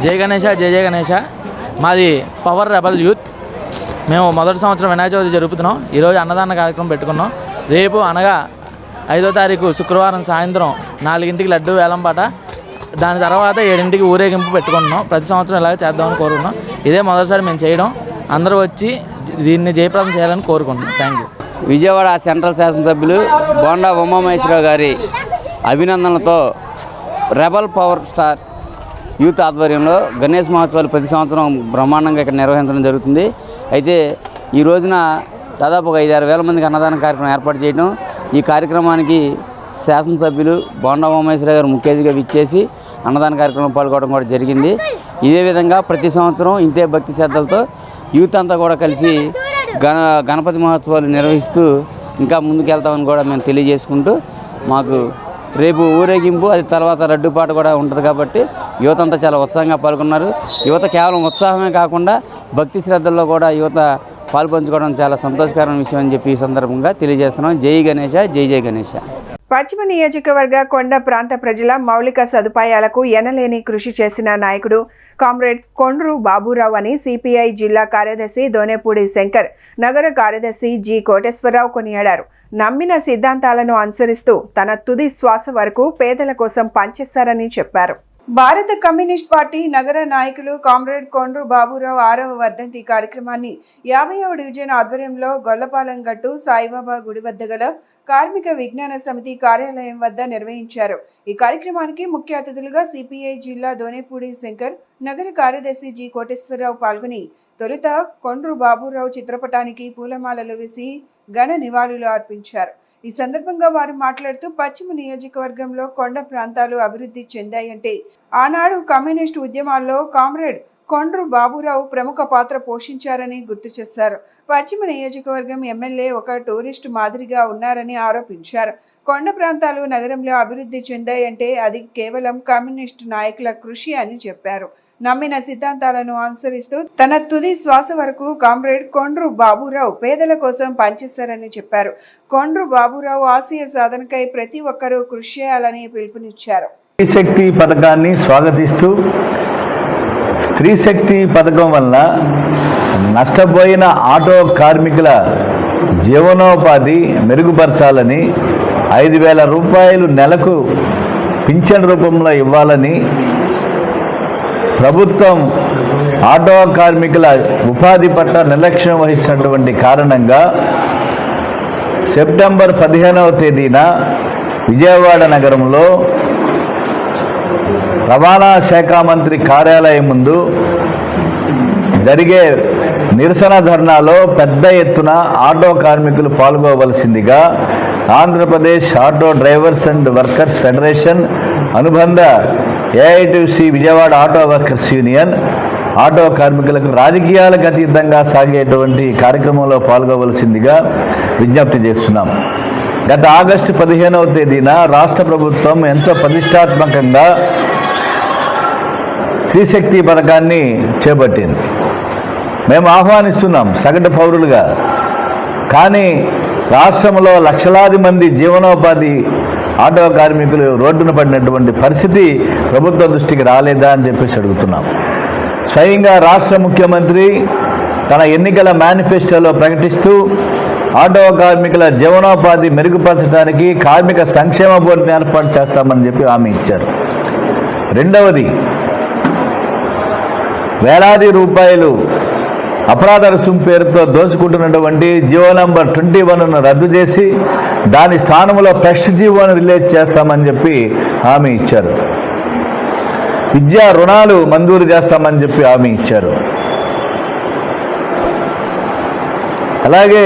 జై గణేష, జై జై గణేష. మాది పవర్ రెబల్ యూత్. మేము మొదటి సంవత్సరం వినాయక చవితి జరుపుతున్నాం. ఈరోజు అన్నదాన కార్యక్రమం పెట్టుకున్నాం. రేపు అనగా 5వ తారీఖు శుక్రవారం సాయంత్రం 4ంటికి లడ్డు వేలంపాట, దాని తర్వాత 7ంటికి ఊరేగింపు పెట్టుకుంటున్నాం. ప్రతి సంవత్సరం ఇలాగే చేద్దామని కోరుకున్నాం. ఇదే మొదటిసారి మేము చేయడం. అందరూ వచ్చి దీన్ని జయప్రదం చేయాలని కోరుకుంటున్నాం. Thank you. విజయవాడ సెంట్రల్ శాసనసభ్యులు బోండా ఉమామహేశ్వరరావు గారి అభినందనలతో రెబల్ పవర్ స్టార్ యూత్ ఆధ్వర్యంలో గణేష్ మహోత్సవాలు ప్రతి సంవత్సరం బ్రహ్మాండంగా ఇక్కడ నిర్వహించడం జరుగుతుంది. అయితే ఈ రోజున దాదాపు ఒక 5-6 వేల మందికి అన్నదాన కార్యక్రమం ఏర్పాటు చేయడం, ఈ కార్యక్రమానికి శాసనసభ్యులు బోండా ఉమామహేశ్వరరావు గారు ముఖ్య అతిథిగా విచ్చేసి అన్నదాన కార్యక్రమం పాల్గొనడం కూడా జరిగింది. ఇదే విధంగా ప్రతి సంవత్సరం ఇంతే భక్తి శ్రద్ధలతో యూత్ అంతా కూడా కలిసి గణపతి మహోత్సవాలు నిర్వహిస్తూ ఇంకా ముందుకెళ్తామని కూడా మేము తెలియజేసుకుంటూ, మాకు రేపు ఊరేగింపు, అది తర్వాత లడ్డుపాట కూడా ఉంటుంది కాబట్టి యువత అంతా చాలా ఉత్సాహంగా పాల్గొన్నారు. యువత కేవలం ఉత్సాహమే కాకుండా భక్తి శ్రద్ధల్లో కూడా యువత పాల్పంచుకోవడం చాలా సంతోషకరమైన విషయం అని చెప్పి ఈ సందర్భంగా తెలియజేస్తున్నాం. జై గణేష, జై జై గణేష. పశ్చిమ నియోజకవర్గ కొండ ప్రాంత ప్రజల మౌలిక సదుపాయాలకు ఎనలేని కృషి చేసిన నాయకుడు కామ్రేడ్ కొండ్రు బాబురావు అని సిపిఐ జిల్లా కార్యదర్శి దోనేపూడి శంకర్, నగర కార్యదర్శి జి కోటేశ్వరరావు కొనియాడారు. నమ్మిన సిద్ధాంతాలను అనుసరిస్తూ తన తుది శ్వాస వరకు పేదల కోసం పనిచేశారని చెప్పారు. భారత కమ్యూనిస్ట్ పార్టీ నగర నాయకులు కామ్రేడ్ కొండ్రు బాబురావు 6వ వర్ధంతి కార్యక్రమాన్ని 50వ డివిజన్ ఆధ్వర్యంలో గొల్లపాలెం గట్టు సాయిబాబా గుడి వద్ద గల కార్మిక విజ్ఞాన సమితి కార్యాలయం వద్ద నిర్వహించారు. ఈ కార్యక్రమానికి ముఖ్య అతిథులుగా సిపిఐ జిల్లా దోనేపూడి శంకర్, నగర కార్యదర్శి జి కోటేశ్వరరావు పాల్గొని తొలుత కొండ్రు బాబురావు చిత్రపటానికి పూలమాలలు వేసి ఘన నివాళులు అర్పించారు. ఈ సందర్భంగా వారు మాట్లాడుతూ పశ్చిమ నియోజకవర్గంలో కొండ ప్రాంతాలు అభివృద్ధి చెందాయంటే ఆనాడు కమ్యూనిస్టు ఉద్యమాల్లో కామ్రేడ్ కొండ్రు బాబురావు ప్రముఖ పాత్ర పోషించారని గుర్తు చేశారు. పశ్చిమ నియోజకవర్గం ఎమ్మెల్యే ఒక టూరిస్టు మాదిరిగా ఉన్నారని ఆరోపించారు. కొండ ప్రాంతాలు నగరంలో అభివృద్ధి చెందాయంటే అది కేవలం కమ్యూనిస్టు నాయకుల కృషి అని చెప్పారు. నమ్మిన సిద్ధాంతాలను అనుసరిస్తూ తన తుది శ్వాస వరకు కామ్రేడ్ కొండ్రు బాబురావు పేదల కోసం పనిచేశారని చెప్పారు. కొండ్రు బాబురావు ఆశయ సాధనకై ప్రతి ఒక్కరూ కృషి చేయాలని పిలుపునిచ్చారు. స్త్రీ శక్తి పథకాన్ని స్వాగతిస్తూ, స్త్రీ శక్తి పథకం వల్ల నష్టపోయిన ఆటో కార్మికుల జీవనోపాధి మెరుగుపరచాలని 5,000 రూపాయలు నెలకు పింఛన్ రూపంలో ఇవ్వాలని ప్రభుత్వం ఆటో కార్మికుల ఉపాధి పట్ల నిర్లక్ష్యం వహిస్తున్నటువంటి కారణంగా సెప్టెంబర్ 15వ తేదీన విజయవాడ నగరంలో రవాణా శాఖ మంత్రి కార్యాలయం ముందు జరిగే నిరసన ధర్నాలో పెద్ద ఎత్తున ఆటో కార్మికులు పాల్గొవలసిందిగా Andhra Pradesh auto drivers and workers federation అనుబంధ AITC Vijayawada auto workers union auto కార్మికులకు రాజకీయాలకు అతీతంగా సాగేటువంటి కార్యక్రమంలో పాల్గొవలసిందిగా విజ్ఞప్తి చేస్తున్నాం. గత ఆగస్టు 15వ తేదీన రాష్ట్ర ప్రభుత్వం ఎంతో ప్రతిష్టాత్మకంగా స్త్రీశక్తి పథకాన్ని చేపట్టింది. మేము ఆహ్వానిస్తున్నాం సగటు పౌరులుగా. కానీ రాష్ట్రంలో లక్షలాది మంది జీవనోపాధి ఆటో కార్మికులు రోడ్డున పడినటువంటి పరిస్థితి ప్రభుత్వ దృష్టికి రాలేదా అని చెప్పేసి అడుగుతున్నాం. స్వయంగా రాష్ట్ర ముఖ్యమంత్రి తన ఎన్నికల మేనిఫెస్టోలో ప్రకటిస్తూ ఆటో కార్మికుల జీవనోపాధి మెరుగుపరచడానికి కార్మిక సంక్షేమ బోర్డుని ఏర్పాటు చేస్తామని చెప్పి హామీ ఇచ్చారు. రెండవది, వేలాది రూపాయలు అపరాధ రుసుము పేరుతో దోచుకుంటున్నటువంటి జియో నంబర్ 21ను రద్దు చేసి దాని స్థానంలో ఫ్రెష్ జియోను రిలీజ్ చేస్తామని చెప్పి హామీ ఇచ్చారు. విద్యా రుణాలు మంజూరు చేస్తామని చెప్పి హామీ ఇచ్చారు. అలాగే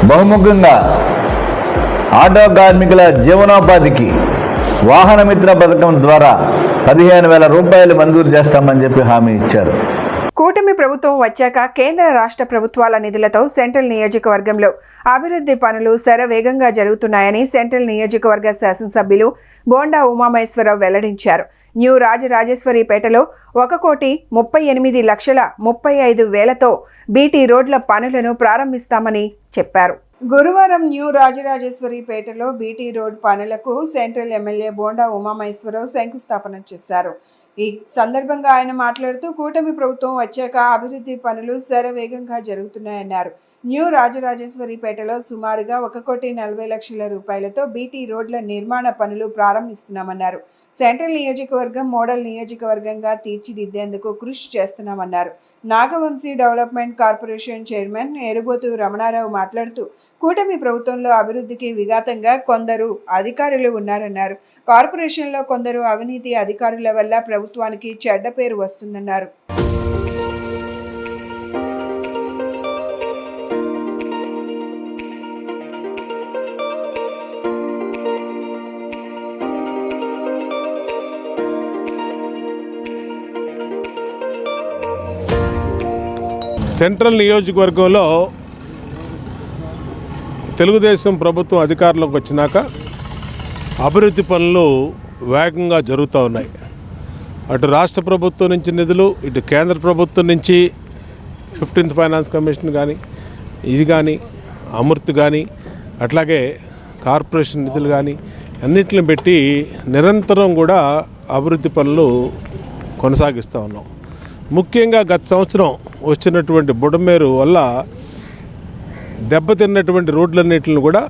బహుముఖంగా ఆటో కార్మికుల జీవనోపాధికి వాహన మిత్ర పథకం ద్వారా 15,000 రూపాయలు మంజూరు చేస్తామని చెప్పి హామీ ఇచ్చారు. కూటమి ప్రభుత్వం వచ్చాక కేంద్ర రాష్ట్ర ప్రభుత్వాల నిధులతో సెంట్రల్ నియోజకవర్గంలో అభివృద్ధి పనులు శరవేగంగా జరుగుతున్నాయని సెంట్రల్ నియోజకవర్గ శాసనసభ్యులు బోండా ఉమామహేశ్వరరావు వెల్లడించారు. న్యూ రాజరాజేశ్వరిపేటలో 1,38,35,000తో బీటీ రోడ్ల పనులను ప్రారంభిస్తామని చెప్పారు. గురువారం న్యూ రాజరాజేశ్వరిపేటలో బీటీ రోడ్ పనులకు సెంట్రల్ ఎమ్మెల్యే బోండా ఉమామహేశ్వరరావు శంకుస్థాపన చేశారు. ఈ సందర్భంగా ఆయన మాట్లాడుతూ కూటమి ప్రభుత్వం వచ్చాక అభివృద్ధి పనులు శరవేగంగా జరుగుతున్నాయన్నారు. న్యూ రాజరాజేశ్వరిపేటలో సుమారుగా 1,40,00,000 రూపాయలతో బీటీ రోడ్ల నిర్మాణ పనులు ప్రారంభిస్తున్నామన్నారు. సెంట్రల్ నియోజకవర్గం మోడల్ నియోజకవర్గంగా తీర్చిదిద్దేందుకు కృషి చేస్తున్నామన్నారు. Nagavanshi development corporation chairman Erubothu Ramanarao మాట్లాడుతూ కూటమి ప్రభుత్వంలో అభివృద్ధికి విఘాతంగా కొందరు అధికారులు ఉన్నారన్నారు. కార్పొరేషన్లో కొందరు అవినీతి అధికారుల వల్ల ప్రభుత్వానికి చెడ్డ పేరు వస్తుందన్నారు. సెంట్రల్ నియోజకవర్గంలో తెలుగుదేశం ప్రభుత్వం అధికారంలోకి వచ్చినాక అభివృద్ధి పనులు వేగంగా జరుగుతూ ఉన్నాయి. అటు రాష్ట్ర ప్రభుత్వం నుంచి నిధులు, ఇటు కేంద్ర ప్రభుత్వం నుంచి 15th ఫైనాన్స్ కమిషన్ కానీ, ఇది కానీ, అమృత్ కానీ, అట్లాగే కార్పొరేషన్ నిధులు కానీ అన్నిటిని పెట్టి నిరంతరం కూడా అభివృద్ధి పనులు కొనసాగిస్తూ ఉన్నాం. ముఖ్యంగా గత సంవత్సరం వచ్చినటువంటి బుడమేరు వల్ల దెబ్బతిన్నటువంటి రోడ్లన్నింటిని కూడా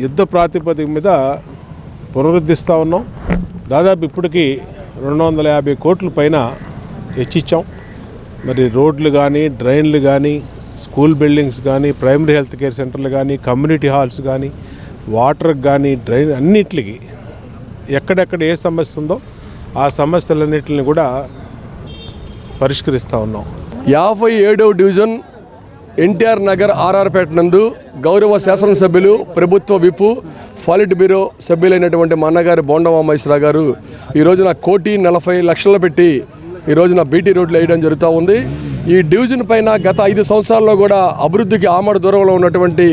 యుద్ధ ప్రాతిపదిక మీద పునరుద్ధరిస్తూ ఉన్నాం. దాదాపు ఇప్పటికీ 250 కోట్ల పైన హెచ్చిచ్చాం. మరి రోడ్లు కానీ, డ్రైన్లు కానీ, స్కూల్ బిల్డింగ్స్ కానీ, ప్రైమరీ హెల్త్ కేర్ సెంటర్లు కానీ, కమ్యూనిటీ హాల్స్ కానీ, వాటర్కి కానీ, డ్రైన్ అన్నిటికి ఎక్కడెక్కడ ఏ సమస్య ఉందో ఆ సమస్యలన్నింటిని కూడా పరిష్కరిస్తూ ఉన్నాం. 57వ డివిజన్ ఎన్టీఆర్ నగర్ ఆర్ఆర్పేట నందు గౌరవ శాసనసభ్యులు, ప్రభుత్వ విప్, పాలిట్ బ్యూరో సభ్యులైనటువంటి మా అన్నగారు బోండా ఉమామహేశ్వరరావు గారు ఈ రోజున 1,40,00,000 పెట్టి ఈ రోజున బీటీ రోడ్లు వేయడం జరుగుతూ ఉంది. ఈ డివిజన్ పైన గత 5 సంవత్సరాల్లో కూడా అభివృద్ధికి ఆమడ దూరంలో ఉన్నటువంటి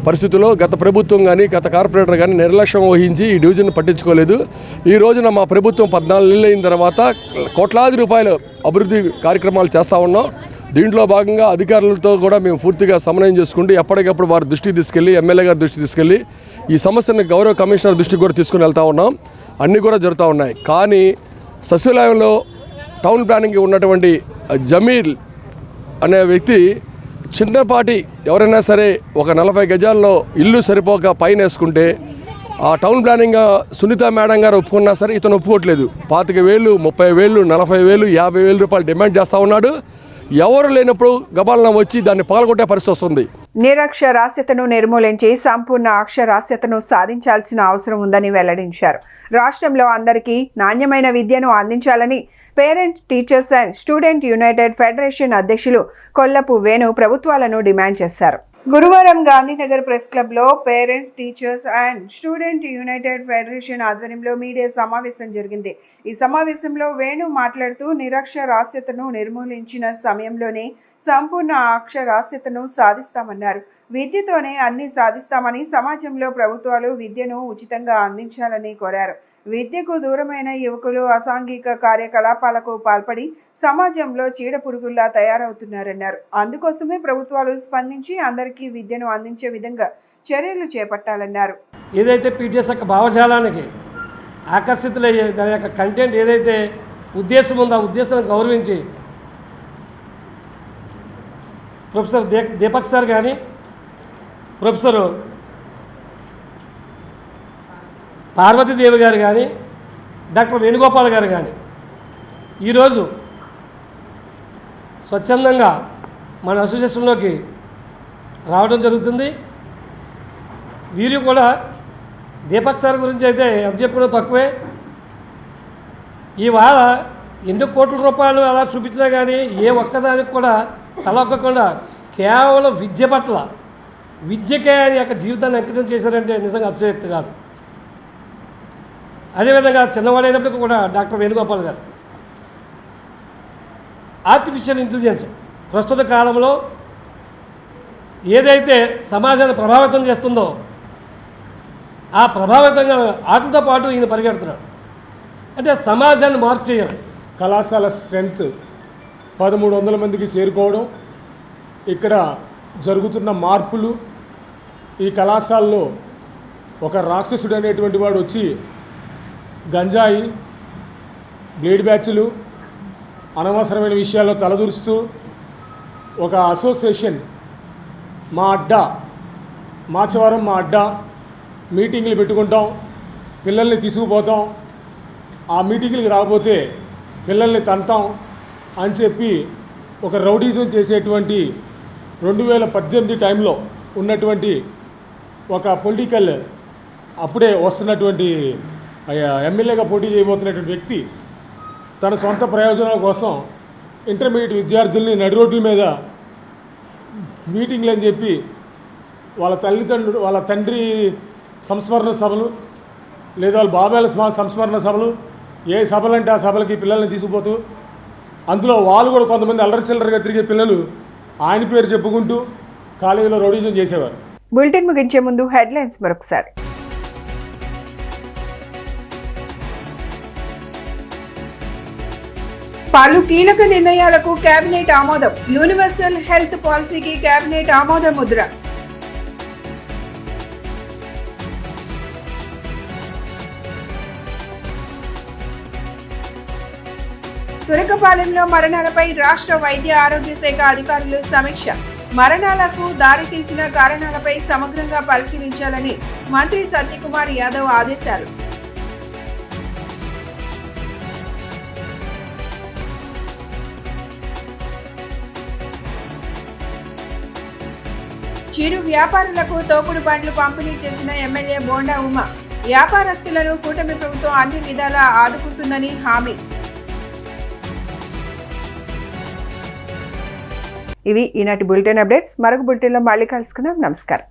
పరిస్థితుల్లో గత ప్రభుత్వం కానీ, గత కార్పొరేటర్ కానీ నిర్లక్ష్యం వహించి ఈ డివిజన్ పట్టించుకోలేదు. ఈ రోజున మా ప్రభుత్వం 14 నెలలు అయిన తర్వాత కోట్లాది రూపాయలు అభివృద్ధి కార్యక్రమాలు చేస్తూ ఉన్నాం. దీంట్లో భాగంగా అధికారులతో కూడా మేము పూర్తిగా సమన్వయం చేసుకుంటూ ఎప్పటికప్పుడు వారి దృష్టికి తీసుకెళ్ళి, ఎమ్మెల్యే గారి దృష్టికి తీసుకెళ్ళి ఈ సమస్యను గౌరవ కమిషనర్ దృష్టికి కూడా తీసుకుని వెళ్తూ ఉన్నాం. అన్నీ కూడా జరుగుతూ ఉన్నాయి. కానీ సచివాలయంలో టౌన్ ప్లానింగ్కి ఉన్నటువంటి జమీల్ అనే వ్యక్తి చిన్నపాటి ఎవరైనా సరే ఒక 40 గజాల్లో ఇల్లు సరిపోక పైన వేసుకుంటే ఆ టౌన్ ప్లానింగ్ సునీత మేడం గారు ఒప్పుకున్నా సరే ఇతను ఒప్పుకోవట్లేదు. 25,000, 30,000, 40,000, 50,000 రూపాయలు డిమాండ్ చేస్తూ ఉన్నాడు. ఎవరు లేనప్పుడు గబాలన వచ్చి దాన్ని పాల్గొట్టే పరిస్థితి వస్తుంది. నిరక్షరాస్యతను నిర్మూలించి సంపూర్ణ అక్షరాస్యతను సాధించాల్సిన అవసరం ఉందని వెల్లడించారు. రాష్ట్రంలో అందరికీ నాణ్యమైన విద్యను అందించాలని parent teachers and student United federation అధ్యక్షులు కొల్లపు వేణు ప్రభుత్వాలను డిమాండ్ చేశారు. గురువారం గాంధీనగర్ ప్రెస్ క్లబ్లో parents teachers and student United federation ఆధ్వర్యంలో మీడియా సమావేశం జరిగింది. ఈ సమావేశంలో వేణు మాట్లాడుతూ నిరక్షరాస్యతను నిర్మూలించిన సమయంలోనే సంపూర్ణ అక్షరాస్యతను సాధిస్తామన్నారు. విద్యతోనే అన్ని సాధిస్తామని, సమాజంలో ప్రభుత్వాలు విద్యను ఉచితంగా అందించాలని కోరారు. విద్యకు దూరమైన యువకులు అసాంఘిక కార్యకలాపాలకు పాల్పడి సమాజంలో చీడపురుగుల్లా తయారవుతున్నారన్నారు. అందుకోసమే ప్రభుత్వాలు స్పందించి అందరికీ విద్యను అందించే విధంగా చర్యలు చేపట్టాలన్నారు. ఏదైతే పీటీఎస్ యొక్క భావజాలానికి ఆకర్షితులయ్యే దాని యొక్క కంటెంట్ ఏదైతే ఉద్దేశం ఉందో ఆ ఉద్దేశాన్ని గౌరవించి ప్రొఫెసర్ దీపక్ సార్ కానీ, ప్రొఫెసర్ పార్వతీదేవి గారు కానీ, డాక్టర్ వేణుగోపాల్ గారు కానీ ఈరోజు స్వచ్ఛందంగా మన అసోసియేషన్లోకి రావడం జరుగుతుంది. వీరు కూడా దీపక్ సార్ గురించి అయితే ఎంత చెప్పినా తక్కువే. ఇవాళ ఎన్ని కోట్ల రూపాయలు అలా చూపించినా కానీ ఏ ఒక్కదానికి కూడా తలొక్కకుండా కేవలం విద్య పట్ల విద్యకే ఆయన యొక్క జీవితాన్ని అంకితం చేశారంటే నిజంగా అతిశయోక్తి కాదు. అదేవిధంగా చిన్నవాడైనప్పటికీ కూడా డాక్టర్ వేణుగోపాల్ గారు ఆర్టిఫిషియల్ ఇంటెలిజెన్స్ ప్రస్తుత కాలంలో ఏదైతే సమాజాన్ని ప్రభావితం చేస్తుందో ఆ ప్రభావితంగా వాటితో పాటు ఈయన పరిగెడుతున్నాడు. అంటే సమాజాన్ని మార్పు చేయాలి. కళాశాల స్ట్రెంగ్త్ 1,300 మందికి చేరుకోవడం, ఇక్కడ జరుగుతున్న మార్పులు, ఈ కళాశాలలో ఒక రాక్షసుడు అనేటువంటి వాడు వచ్చి గంజాయి, బ్లేడ్ బ్యాచ్లు, అనవసరమైన విషయాల్లో తలదూరుస్తూ ఒక అసోసియేషన్ మా అడ్డా, మాచవరం మా అడ్డా, మీటింగ్లు పెట్టుకుంటాం, పిల్లల్ని తీసుకుపోతాం, ఆ మీటింగ్లకి రాకపోతే పిల్లల్ని తంతాం అని చెప్పి ఒక రౌడీజం చేసేటువంటి 2018 టైంలో ఉన్నటువంటి ఒక పొలిటికల్ అప్పుడే వస్తున్నటువంటి ఎమ్మెల్యేగా పోటీ చేయబోతున్నటువంటి వ్యక్తి తన సొంత ప్రయోజనాల కోసం ఇంటర్మీడియట్ విద్యార్థుల్ని నడి రోడ్ల మీద మీటింగ్లు అని చెప్పి వాళ్ళ తండ్రి సంస్మరణ సభలు లేదా వాళ్ళ బాబాయిల సంస్మరణ సభలు, ఏ సభలంటే ఆ సభలకి పిల్లల్ని తీసుకుపోతూ అందులో వాళ్ళు కూడా కొంతమంది అల్లరి చిల్లరగా తిరిగే పిల్లలు ఆయన పేరు చెప్పుకుంటూ కాలేజీలో రౌడీజం చేసేవారు. బులెటిన్ ముగించే ముందు హెడ్లైన్స్ మరొకసారి. పలు కీలక నిర్ణయాలకు కేబినెట్ ఆమోదం. యూనివర్సల్ హెల్త్ పాలసీకి కేబినెట్ ఆమోద ముద్ర. తురకపాలెంలో మరణాలపై రాష్ట్ర వైద్య ఆరోగ్య శాఖ అధికారులు సమీక్ష. మరణాలకు దారితీసిన కారణాలపై సమగ్రంగా పరిశీలించాలని మంత్రి సత్యకుమార్ యాదవ్ ఆదేశాలు. చిరు వ్యాపారులకు తోపుడు బండ్లు పంపిణీ చేసిన ఎమ్మెల్యే బోండా ఉమ. వ్యాపారస్తులను కూటమి ప్రభుత్వం అన్ని విధాలా ఆదుకుంటుందని హామీ. ఇవి ఈనాటి బులెటిన్ అప్డేట్స్. మరొక బులెటిన్లో మళ్ళీ కలుసుకుందాం. నమస్కారం.